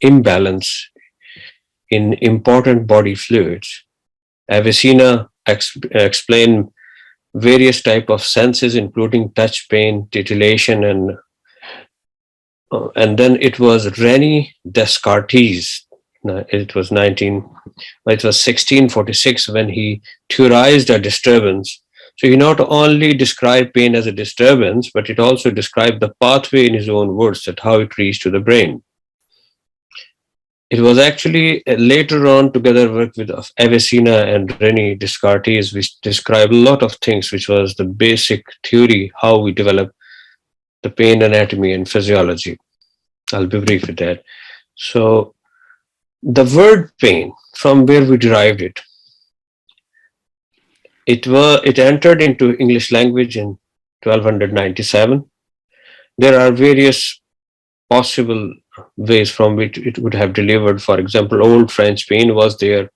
imbalance in important body fluids. Avicenna explained various type of senses, including touch, pain, titillation, and then it was Rene Descartes. It was 1646 when he theorized a disturbance. So he not only described pain as a disturbance, but it also described the pathway in his own words, that how it reached to the brain. It was actually later on together work with Avicenna and Rene Descartes, which described a lot of things, which was the basic theory, how we develop the pain anatomy and physiology. I'll be brief with that. So the word pain, from where we derived it, it entered into English language in 1297. There are various possible ways from which it would have delivered. For example, Old French pain was there.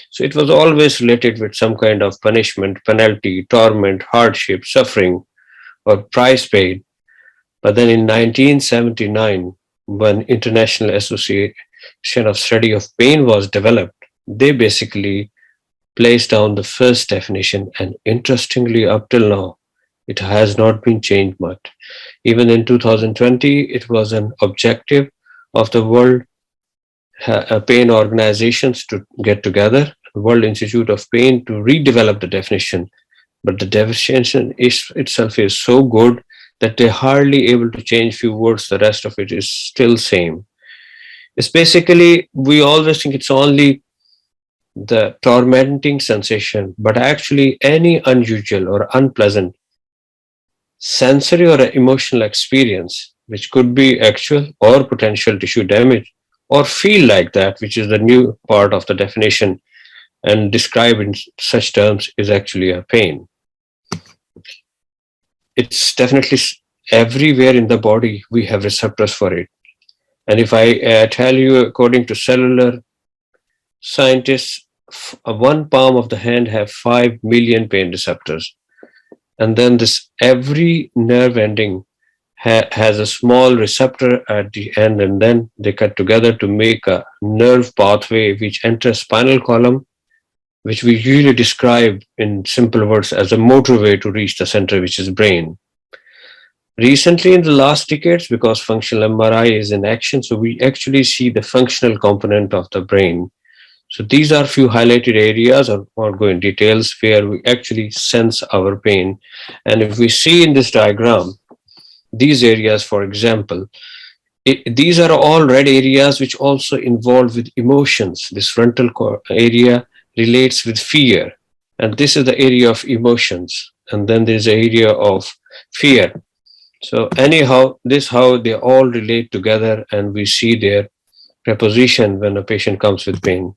So it was always related with some kind of punishment, penalty, torment, hardship, suffering, or price paid. But then in 1979, when International Association of Study of Pain was developed, they basically placed down the first definition, and interestingly, up till now, it has not been changed much. Even in 2020, it was an objective of the World Pain Organizations to get together, World Institute of Pain, to redevelop the definition. But the definition itself is so good that they're hardly able to change few words. The rest of it is still same. It's basically, we always think it's only the tormenting sensation, but actually any unusual or unpleasant sensory or emotional experience, which could be actual or potential tissue damage, or feel like that, which is the new part of the definition, and described in such terms, is actually a pain. It's definitely everywhere in the body, we have receptors for it. And if I tell you, according to cellular scientists, one palm of the hand have 5 million pain receptors. And then this every nerve ending has a small receptor at the end, and then they cut together to make a nerve pathway which enters spinal column, which we usually describe in simple words as a motorway to reach the center, which is brain. Recently, in the last decades, because functional MRI is in action, so we actually see the functional component of the brain. So these are few highlighted areas, or won't go in details, where we actually sense our pain. And if we see in this diagram, these areas, for example, these are all red areas which also involve with emotions. This frontal area relates with fear, and this is the area of emotions. And then there's an area of fear. So anyhow, this how they all relate together, and we see their preposition when a patient comes with pain.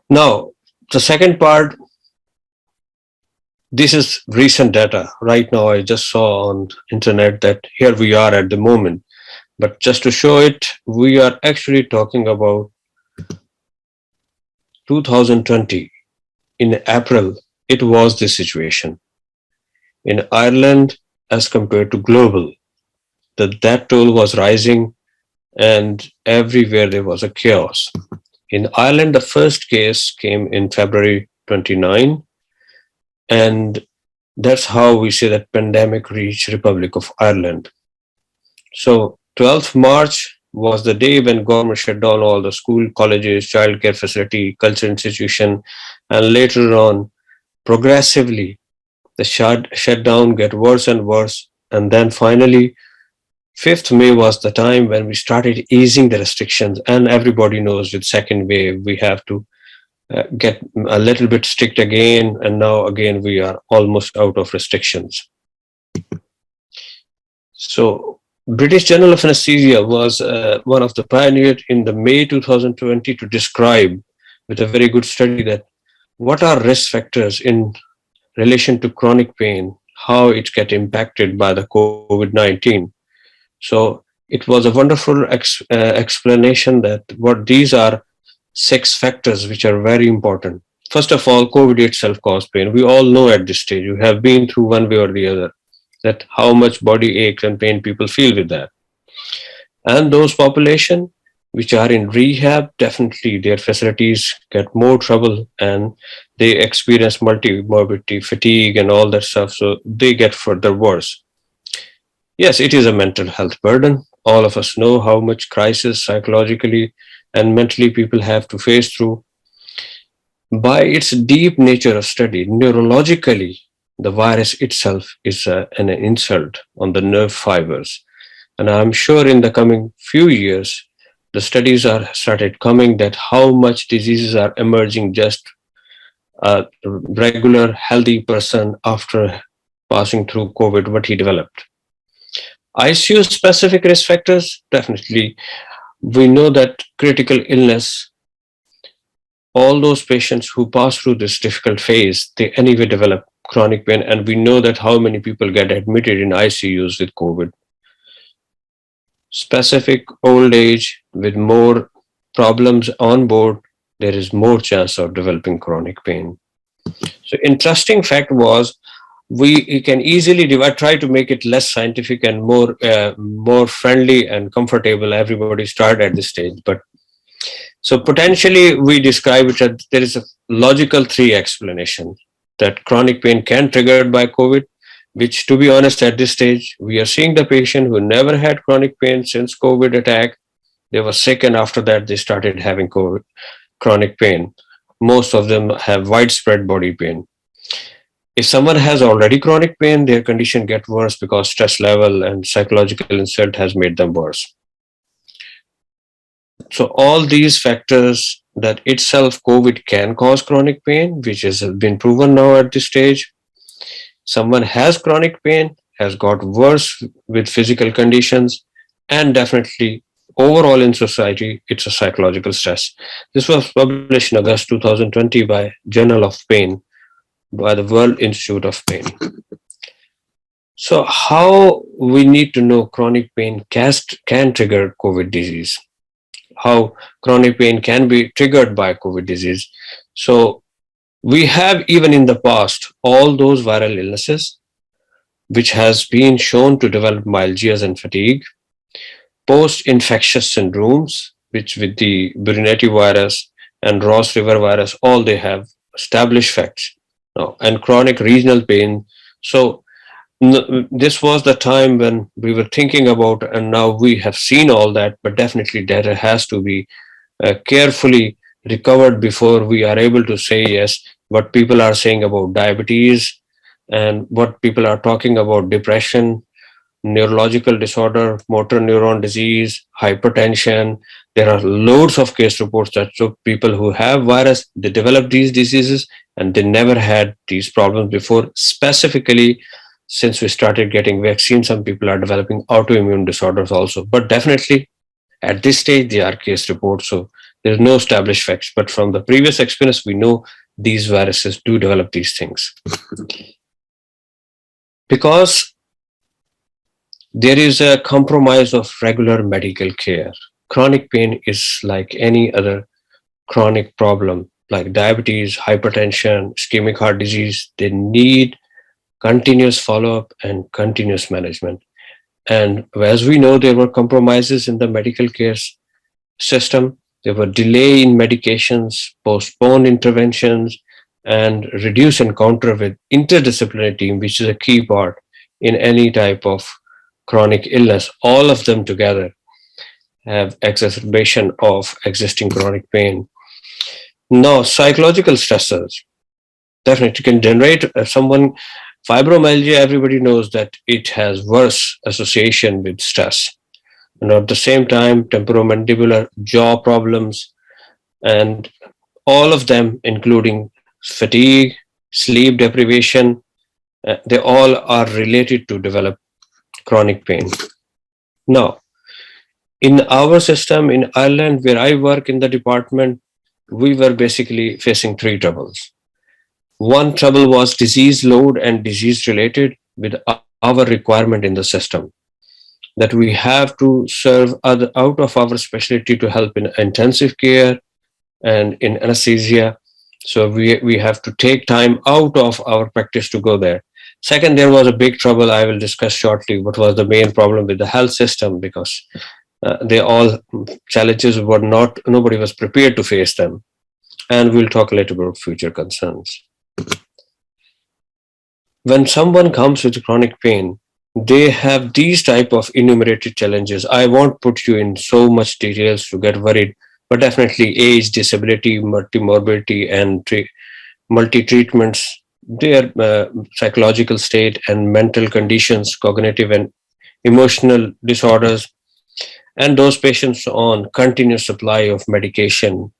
Now, the second part, this is recent data. Right now, I just saw on internet that here we are at the moment. But just to show it, we are actually talking about 2020. In April, it was this situation. In Ireland, as compared to global, the death toll was rising, and everywhere there was a chaos. In Ireland, the first case came in February 29, and that's how we say that pandemic reached Republic of Ireland. So 12th March was the day when government shut down all the school, colleges, childcare facility, culture institution, and later on, progressively, the shutdown get worse and worse. And then finally, 5th May was the time when we started easing the restrictions, and everybody knows with second wave, we have to get a little bit strict again, and now again we are almost out of restrictions. So British Journal of Anesthesia was one of the pioneers in the May 2020 to describe with a very good study that what are risk factors in relation to chronic pain, how it gets impacted by the COVID-19. So it was a wonderful explanation that what these are 6 factors which are very important. First of all, COVID itself caused pain. We all know at this stage, we have been through one way or the other, that how much body aches and pain people feel with that. And those population, which are in rehab, definitely their facilities get more trouble and they experience multi-morbidity, fatigue, and all that stuff. So they get further worse. Yes, it is a mental health burden. All of us know how much crisis psychologically and mentally people have to face through. By its deep nature of study, neurologically, the virus itself is an insult on the nerve fibers. And I'm sure in the coming few years, the studies are started coming that how much diseases are emerging just a regular healthy person after passing through COVID, what he developed. ICU specific risk factors, definitely. We know that critical illness, all those patients who pass through this difficult phase, they anyway develop chronic pain. And we know that how many people get admitted in ICUs with COVID. Specific old age with more problems on board, there is more chance of developing chronic pain. So interesting fact was we can easily divide, try to make it less scientific and more friendly and comfortable. Everybody start at this stage, but so potentially we describe it as there is a logical three explanation that chronic pain can triggered by COVID, which to be honest at this stage, we are seeing the patient who never had chronic pain since COVID attack. They were sick and after that they started having COVID, chronic pain. Most of them have widespread body pain. If someone has already chronic pain, their condition get worse because stress level and psychological insult has made them worse. So all these factors that itself COVID can cause chronic pain, which has been proven now at this stage. Someone has chronic pain, has got worse with physical conditions, and definitely overall in society, it's a psychological stress. This was published in August 2020 by Journal of Pain by the World Institute of Pain. So how we need to know chronic pain can trigger COVID disease? How chronic pain can be triggered by COVID disease? So we have even in the past all those viral illnesses which has been shown to develop myalgias and fatigue, post-infectious syndromes, which with the Brunetti virus and Ross River virus, all they have established facts. Now, and chronic regional pain. So this was the time when we were thinking about, and now we have seen all that, but definitely data has to be carefully recovered before we are able to say yes, what people are saying about diabetes and what people are talking about depression, neurological disorder, motor neuron disease, hypertension. There are loads of case reports that show people who have virus, they develop these diseases and they never had these problems before. Specifically, since we started getting vaccines, some people are developing autoimmune disorders also. But definitely at this stage, they are case reports. So there's no established facts. But from the previous experience, we know these viruses do develop these things. Because there is a compromise of regular medical care. Chronic pain is like any other chronic problem, like diabetes, hypertension, ischemic heart disease. They need continuous follow-up and continuous management. And as we know, there were compromises in the medical care system. There were delay in medications, postponed interventions, and reduce encounter with interdisciplinary team, which is a key part in any type of chronic illness. All of them together have exacerbation of existing chronic pain. Now, psychological stressors definitely can generate someone. Fibromyalgia, everybody knows that it has worse association with stress. And at the same time, temporomandibular jaw problems, and all of them, including fatigue, sleep deprivation, they all are related to develop chronic pain. Now, in our system in Ireland, where I work in the department, we were basically facing three troubles. One trouble was disease load and disease related with our requirement in the system, that we have to serve out of our specialty to help in intensive care and in anesthesia. So we have to take time out of our practice to go there. Second, there was a big trouble. I will discuss shortly what was the main problem with the health system, because They all challenges were not, nobody was prepared to face them. And we'll talk a little about future concerns. When someone comes with chronic pain, they have these type of enumerated challenges. I won't put you in so much details to get worried, but definitely age, disability, multimorbidity, and multi-treatments, their psychological state and mental conditions, cognitive and emotional disorders, and those patients on continuous supply of medication.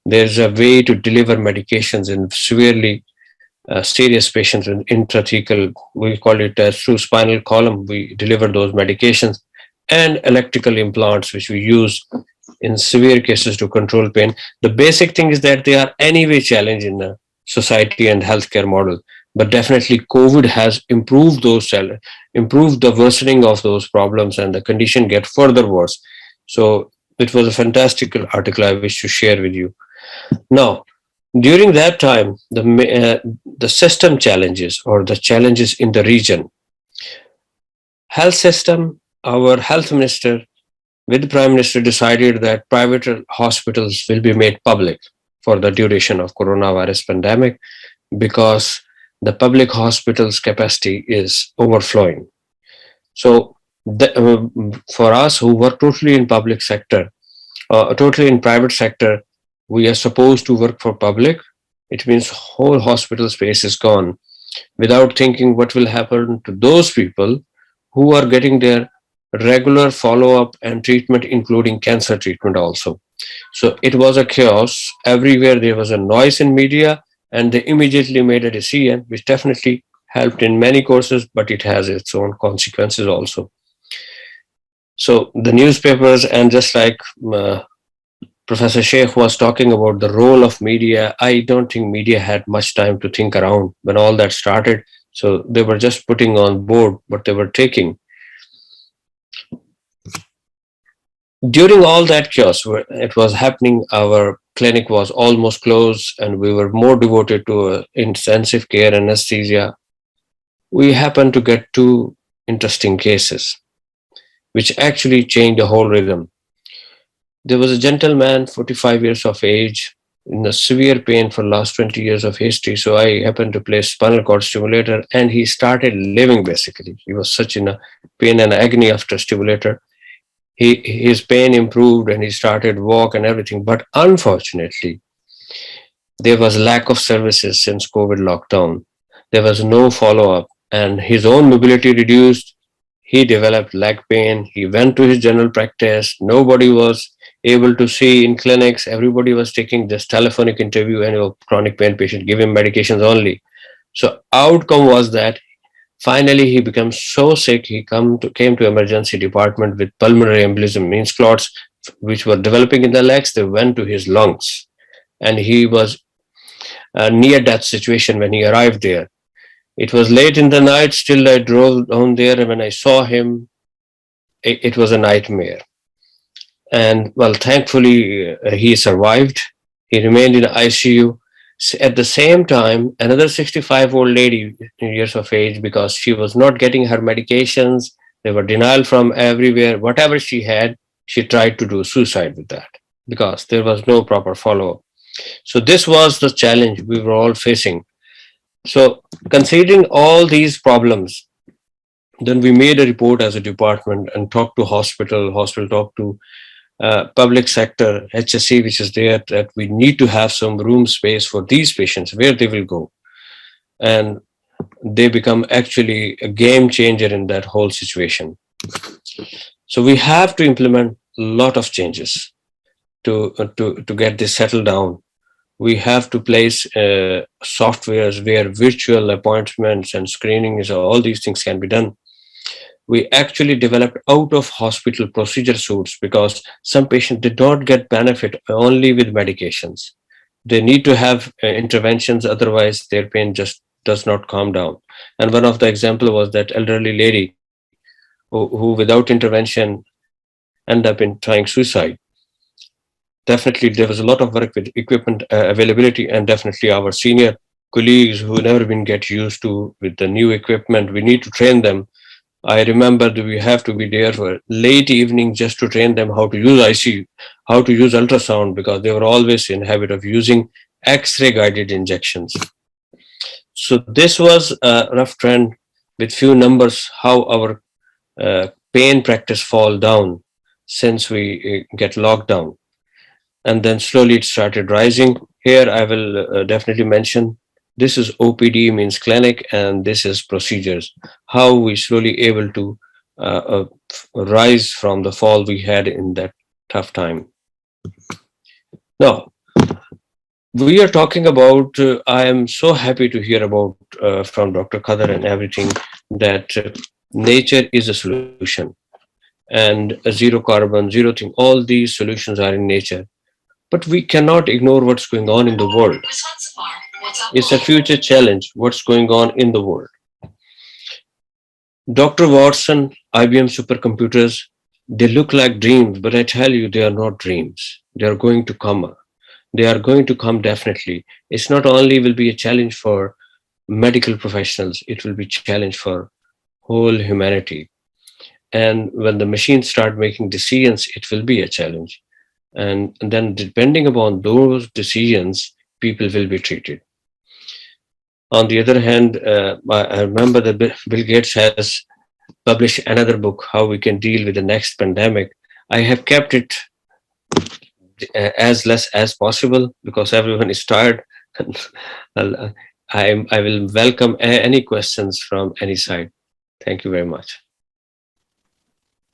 There's a way to deliver medications in severely serious patients with intrathecal, we call it as through spinal column. We deliver those medications and electrical implants, which we use in severe cases to control pain. The basic thing is that they are anyway challenged in the society and healthcare model. But definitely, COVID has improved improved the worsening of those problems, and the condition get further worse. So it was a fantastic article I wish to share with you. Now, during that time, the system challenges or the challenges in the region, health system, our health minister with the prime minister decided that private hospitals will be made public for the duration of coronavirus pandemic because the public hospitals capacity is overflowing. So for us who work totally in public sector, totally in private sector, we are supposed to work for public. It means whole hospital space is gone without thinking what will happen to those people who are getting their regular follow-up and treatment, including cancer treatment also. So it was a chaos. Everywhere there was a noise in media, and they immediately made a decision, which definitely helped in many courses, but it has its own consequences also. So the newspapers, and just like Professor Sheikh was talking about the role of media, I don't think media had much time to think around when all that started. So they were just putting on board what they were taking. During all that chaos, it was happening, our clinic was almost closed and we were more devoted to intensive care anesthesia. We happened to get two interesting cases, which actually changed the whole rhythm. There was a gentleman, 45 years of age, in a severe pain for last 20 years of history. So I happened to place spinal cord stimulator and he started living basically. He was such in a pain and agony after stimulator. His pain improved and he started walk and everything. But unfortunately, there was lack of services since COVID lockdown. There was no follow-up and his own mobility reduced. He developed leg pain. He went to his general practice. Nobody was able to see in clinics. Everybody was taking this telephonic interview and a chronic pain patient, give him medications only. So outcome was that finally he became so sick, he came to emergency department with pulmonary embolism, means clots which were developing in the legs, they went to his lungs. And he was near death situation when he arrived there. It was late in the night, still I drove down there, and when I saw him, it was a nightmare. And well, thankfully, he survived. He remained in ICU. At the same time, another 65-year-old lady, years of age, because she was not getting her medications, there were denial from everywhere. Whatever she had, she tried to do suicide with that because there was no proper follow-up. So this was the challenge we were all facing. So considering all these problems, then we made a report as a department and talked to hospital talked to public sector, HSE, which is there, that we need to have some room space for these patients, where they will go. And they become actually a game changer in that whole situation. So we have to implement a lot of changes to get this settled down. We have to place softwares where virtual appointments and screenings, all these things can be done. We actually developed out of hospital procedure suites because some patients did not get benefit only with medications. They need to have interventions, otherwise their pain just does not calm down. And one of the example was that elderly lady who without intervention ended up in trying suicide. Definitely there was a lot of work with equipment availability, and definitely our senior colleagues who never been get used to with the new equipment, we need to train them I remember that we have to be there for late evening just to train them how to use ICU, how to use ultrasound, because they were always in habit of using X-ray guided injections. So this was a rough trend with few numbers, how our pain practice fall down since we get locked down. And then slowly it started rising. Here I will definitely mention this is OPD, means clinic, and this is procedures. How we slowly able to rise from the fall we had in that tough time. Now, we are talking about, I am so happy to hear about from Dr. Khadar and everything that nature is a solution, and a zero carbon, zero thing, all these solutions are in nature. But we cannot ignore what's going on in the world. It's a future challenge, what's going on in the world. Dr. Watson, IBM supercomputers, they look like dreams, but I tell you, they are not dreams. They are going to come. They are going to come definitely. It's not only will be a challenge for medical professionals, it will be a challenge for whole humanity. And when the machines start making decisions, it will be a challenge. And then depending upon those decisions, people will be treated. On the other hand, I remember that Bill Gates has published another book, How We Can Deal with the Next Pandemic. I have kept it as less as possible because everyone is tired. I will welcome any questions from any side. Thank you very much.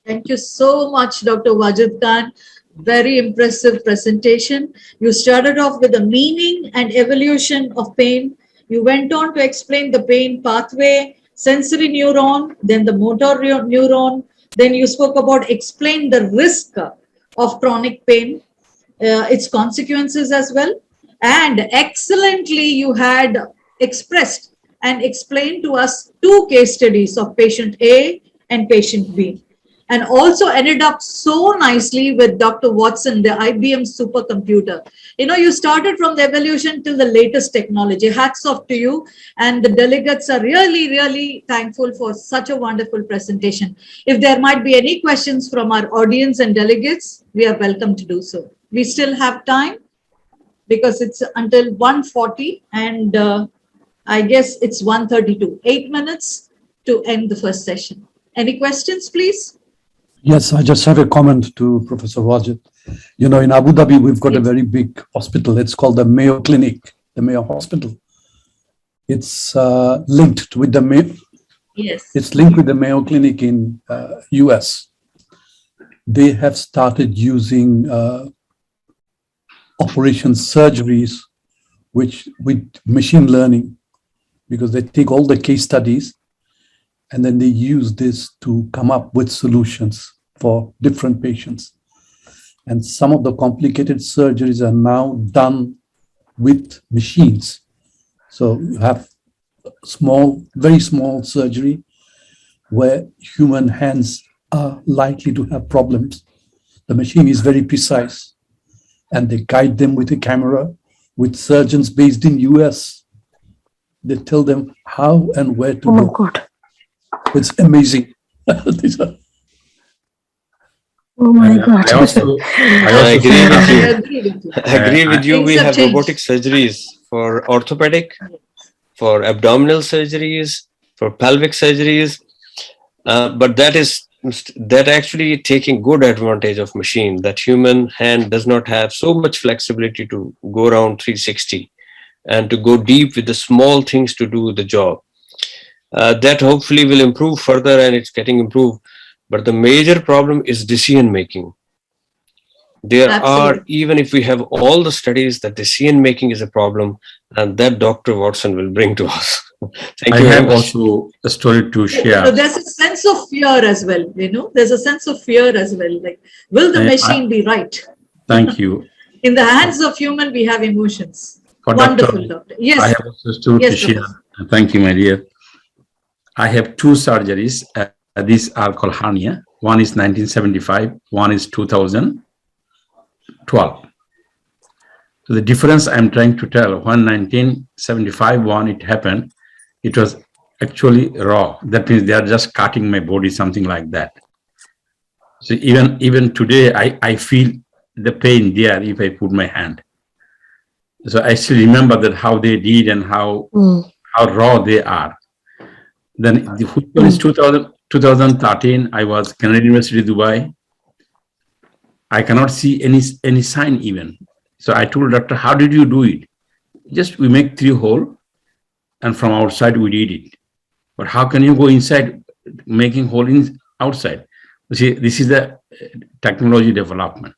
Thank you so much, Dr. Wajid Khan. Very impressive presentation. You started off with the meaning and evolution of pain. You went on to explain the pain pathway, sensory neuron, then the motor neuron. Then you spoke about explain the risk of chronic pain, its consequences as well. And excellently, you had expressed and explained to us two case studies of patient A and patient B. And also ended up so nicely with Dr. Watson, the IBM supercomputer. You know, you started from the evolution till the latest technology. Hats off to you. And the delegates are really, really thankful for such a wonderful presentation. If there might be any questions from our audience and delegates, we are welcome to do so. We still have time because it's until 1:40 and I guess it's 1:32. 8 minutes to end the first session. Any questions, please? Yes, I just have a comment to Professor Wajid. You know, in Abu Dhabi, we've got a very big hospital. It's called the Mayo Clinic, the Mayo Hospital. It's linked with the Mayo. Yes. It's linked with the Mayo Clinic in US. They have started using operation surgeries, which with machine learning, because they take all the case studies and then they use this to come up with solutions for different patients. And some of the complicated surgeries are now done with machines. So you have small, very small surgery where human hands are likely to have problems. The machine is very precise and they guide them with a camera with surgeons based in US. They tell them how and where to go. Oh my God. It's amazing. Oh my God. I agree with you. I agree with you. We Things have have changed. robotic surgeries for orthopedic, for abdominal surgeries, for pelvic surgeries, but that actually taking good advantage of machine. That human hand does not have so much flexibility to go around 360 and to go deep with the small things to do the job. That hopefully will improve further, and it's getting improved. But the major problem is decision making. There Absolutely. are, even if we have all the studies, that decision making is a problem, and that Dr. Watson will bring to us. Thank I you very have much. also a story to So share. there's a sense of fear as well, you know, there's a sense of fear as well. Like, will the machine be right? Thank you. In the hands of human, we have emotions. For Wonderful, doctor. Yes. I have also a story Yes, to share. Professor. Thank you, my dear. I have two surgeries. These are called hernia. One is 1975, one is 2012. So the difference I'm trying to tell, when 1975 one it happened, it was actually raw. That means they are just cutting my body, something like that. So even today, I feel the pain there if I put my hand. So I still remember that how they did and how raw they are. Then the which one is 2013. I was Canadian University, Dubai. I cannot see any sign even. So I told doctor, how did you do it? Just we make 3 hole, and from outside we did it. But how can you go inside making hole in outside? You see, this is the technology development.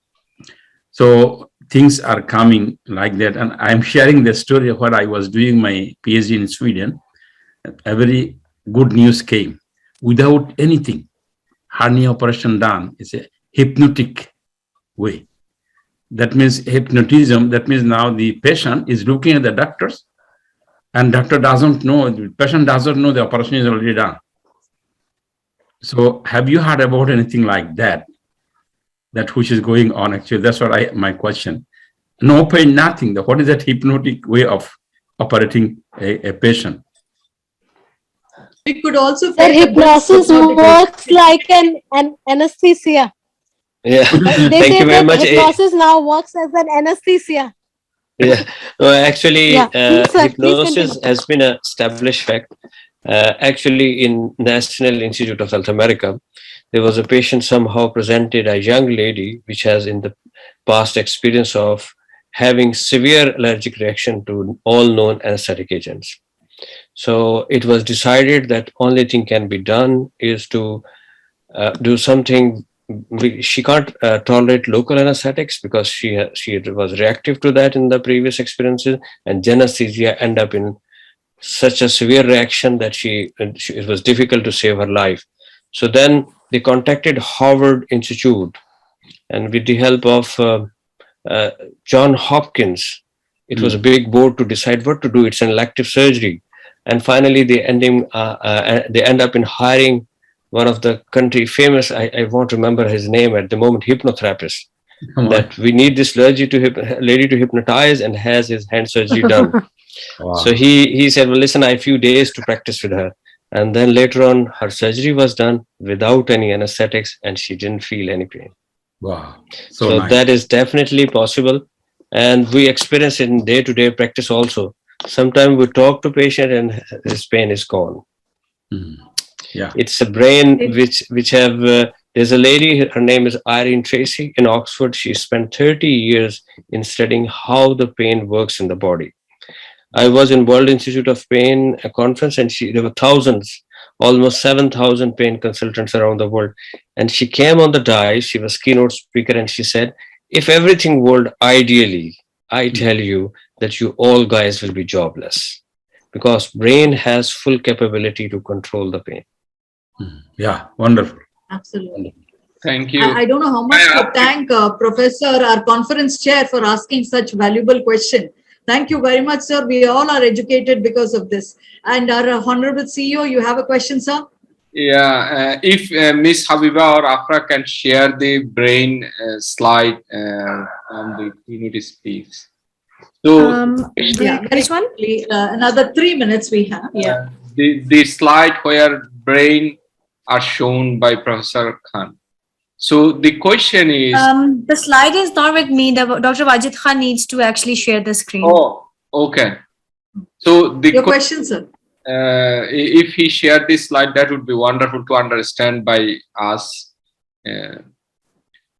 So things are coming like that. And I'm sharing the story of what I was doing my PhD in Sweden. A very good news came without anything. Hernia operation done. It's a hypnotic way. That means hypnotism. That means now the patient is looking at the doctors, and doctor doesn't know, the patient doesn't know the operation is already done. So have you heard about anything like that? That which is going on actually? That's what my question. No pain, nothing. What is that hypnotic way of operating a patient? We could also That take a hypnosis works like an anesthesia. Yeah, They thank say you very that much. hypnosis now works as an anesthesia. Yeah, no, actually, Yeah, sir, please hypnosis continue. has been an established fact. Actually, in National Institute of Health America, there was a patient somehow presented, a young lady, which has in the past experience of having severe allergic reaction to all known anesthetic agents. So it was decided that only thing can be done is to do something. She can't tolerate local anesthetics because she was reactive to that in the previous experiences, and anesthesia end up in such a severe reaction that it was difficult to save her life. So then they contacted Harvard Institute, and with the help of uh, John Hopkins, it was a big board to decide what to do. It's an elective surgery, and finally they end up in hiring one of the country famous, I won't remember his name at the moment, hypnotherapist, that we need this lady to hypnotize, and has his hand surgery done. Wow. So he said, well, listen, I have a few days to practice with her. And then later on, her surgery was done without any anesthetics, and she didn't feel any pain. Wow. So Nice. that is definitely possible. And we experience it in day-to-day practice also. Sometimes we talk to patient and his pain is gone. Yeah. It's a brain which have, there's a lady, her name is Irene Tracy in Oxford. She spent 30 years in studying how the pain works in the body. I was in World Institute of Pain, a conference, and there were thousands, almost 7,000 pain consultants around the world. And she came on the dais, she was keynote speaker, and she said, if everything worked ideally, I tell you that you all guys will be jobless, because brain has full capability to control the pain. Yeah, wonderful. Absolutely. Thank you. I don't know how much to thank Professor, our conference chair, for asking such valuable question. Thank you very much, sir. We all are educated because of this. And our Honorable CEO, you have a question, sir? Yeah, if Miss Habiba or Afra can share the brain slide on the keynote speaks. So, Yeah, which one? Another 3 minutes we have. Yeah. The slide where brain are shown by Professor Khan. So the question is, the slide is not with me. Dr. Wajid Khan needs to actually share the screen. Oh, okay. So your question, sir. If he shared this slide, that would be wonderful to understand by us.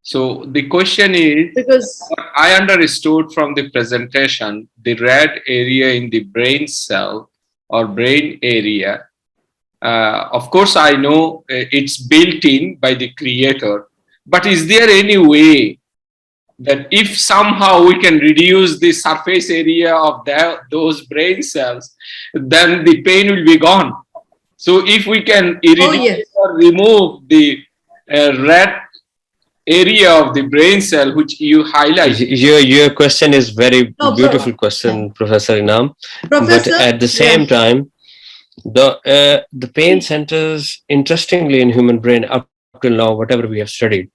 So the question is, because what I understood from the presentation, the red area in the brain cell or brain area, of course, I know it's built in by the creator, but is there any way that if somehow we can reduce the surface area of those brain cells, then the pain will be gone? So if we can eradicate or remove the red area of the brain cell, which you highlight. Your question is very beautiful question, Professor Inam. Professor, but at the same time, the pain centers, interestingly, in human brain up till now, whatever we have studied,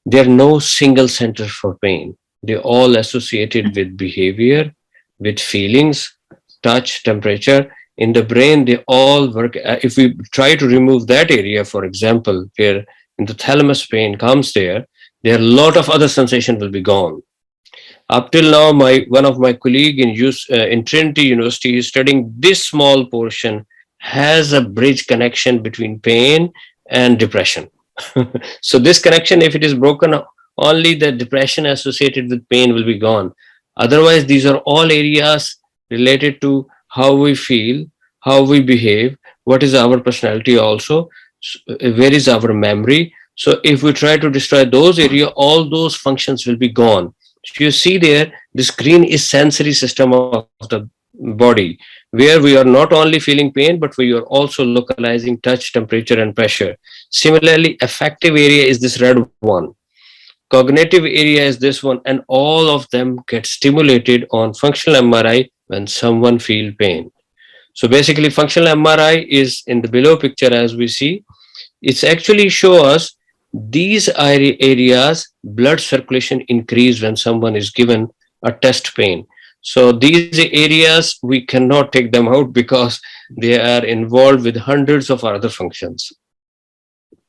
there are no single center for pain. They're all associated with behavior, with feelings, touch, temperature. in the brain, they all work. If we try to remove that area, for example, where in the thalamus pain comes there are a lot of other sensation will be gone. Up till now, one of my colleague in Trinity University is studying this small portion has a bridge connection between pain and depression. So this connection, if it is broken, only the depression associated with pain will be gone. Otherwise, these are all areas related to how we feel, how we behave, what is our personality also, where is our memory. So if we try to destroy those areas, all those functions will be gone. So you see there, this green is sensory system of the body, where we are not only feeling pain, but we are also localizing touch, temperature, and pressure. Similarly, affective area is this red one. Cognitive area is this one, and all of them get stimulated on functional MRI when someone feel pain. So basically, functional MRI is in the below picture as we see. It's actually show us these areas, blood circulation increase when someone is given a test pain. So these areas, we cannot take them out because they are involved with hundreds of other functions.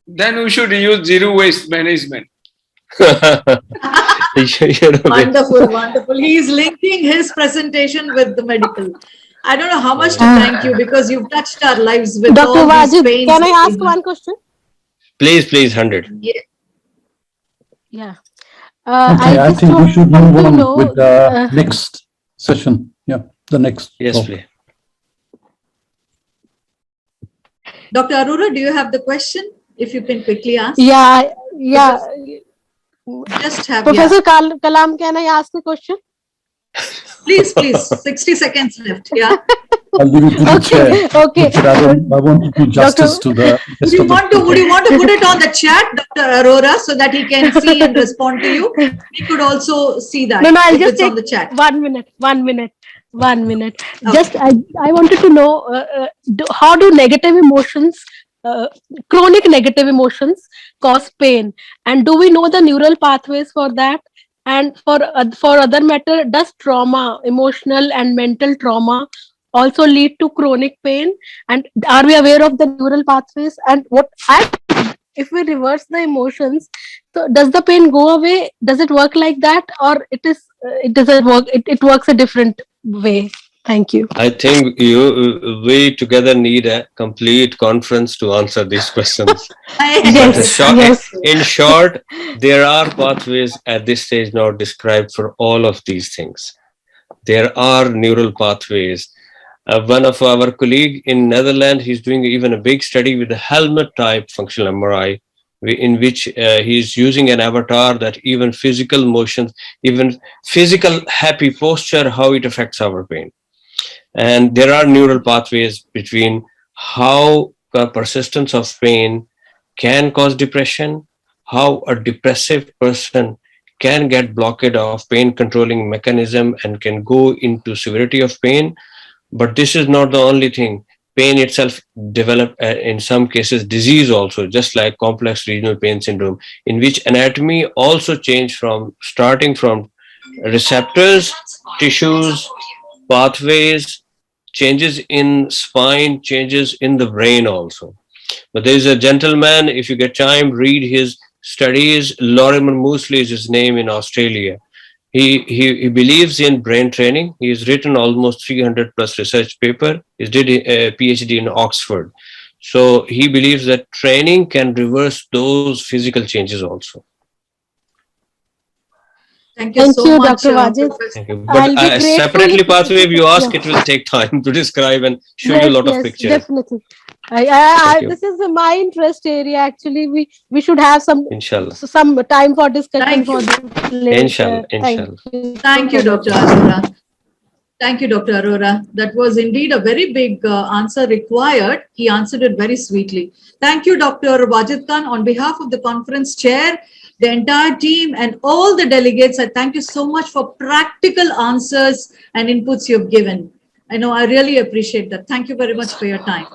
Then we should use zero waste management. Wonderful, wonderful. He is linking his presentation with the medical. I don't know how much to thank you because you've touched our lives with Dr. all these Wajid, pains. can I ask one question? Please, 100. Yeah. Yeah. Okay, I just think we want should to move on know, with the next session. Yeah, the next. Yes, talk. please. Dr. Arora, do you have the question? If you can quickly ask. Yeah. Just have, Professor Kalam, can I ask a question? Please, 60 seconds left. Yeah. I'll give it to the chair. Okay. Richard, I want to do justice to the Would you want to put it on the chat, Dr. Arora, so that he can see and respond to you? We could also see that. No, I'll if just it's take on the chat. 1 minute. 1 minute. 1 minute. Okay. Just I wanted to know how do negative emotions, chronic negative emotions, cause pain, and do we know the neural pathways for that? And for other matter, does trauma, emotional and mental trauma, also lead to chronic pain? And are we aware of the neural pathways? And if we reverse the emotions, so does the pain go away? Does it work like that, or it doesn't work? It works a different way. Thank you. I think we together need a complete conference to answer these questions. Yes. In short, there are pathways at this stage not described for all of these things. There are neural pathways. One of our colleague in Netherlands, he's doing even a big study with the helmet type functional MRI, in which he's using an avatar that even physical motions, even physical happy posture, how it affects our brain. And there are neural pathways between how persistence of pain can cause depression, how a depressive person can get blockade of pain controlling mechanism and can go into severity of pain. But this is not the only thing. Pain itself develop in some cases disease also, just like complex regional pain syndrome, in which anatomy also change from starting from receptors, tissues, pathways, changes in spine, changes in the brain also. But there is a gentleman, if you get time, read his studies. Lorimer Moosley is his name in Australia. He believes in brain training. He has written almost 300 plus research paper. He did a PhD in Oxford. So he believes that training can reverse those physical changes also. Thank you so much, Dr. Wajid. Thank you. But separately pathway, if you ask, it will take time to describe and show you a lot of pictures. Definitely. This is my interest area. Actually, we should have some time for discussion for this later. Inshallah. Thank you, Dr. Arora. Thank you, Dr. Arora. That was indeed a very big answer required. He answered it very sweetly. Thank you, Dr. Wajid Khan. On behalf of the conference chair, the entire team and all the delegates, I thank you so much for practical answers and inputs you've given. I know I really appreciate that. Thank you very much for your time.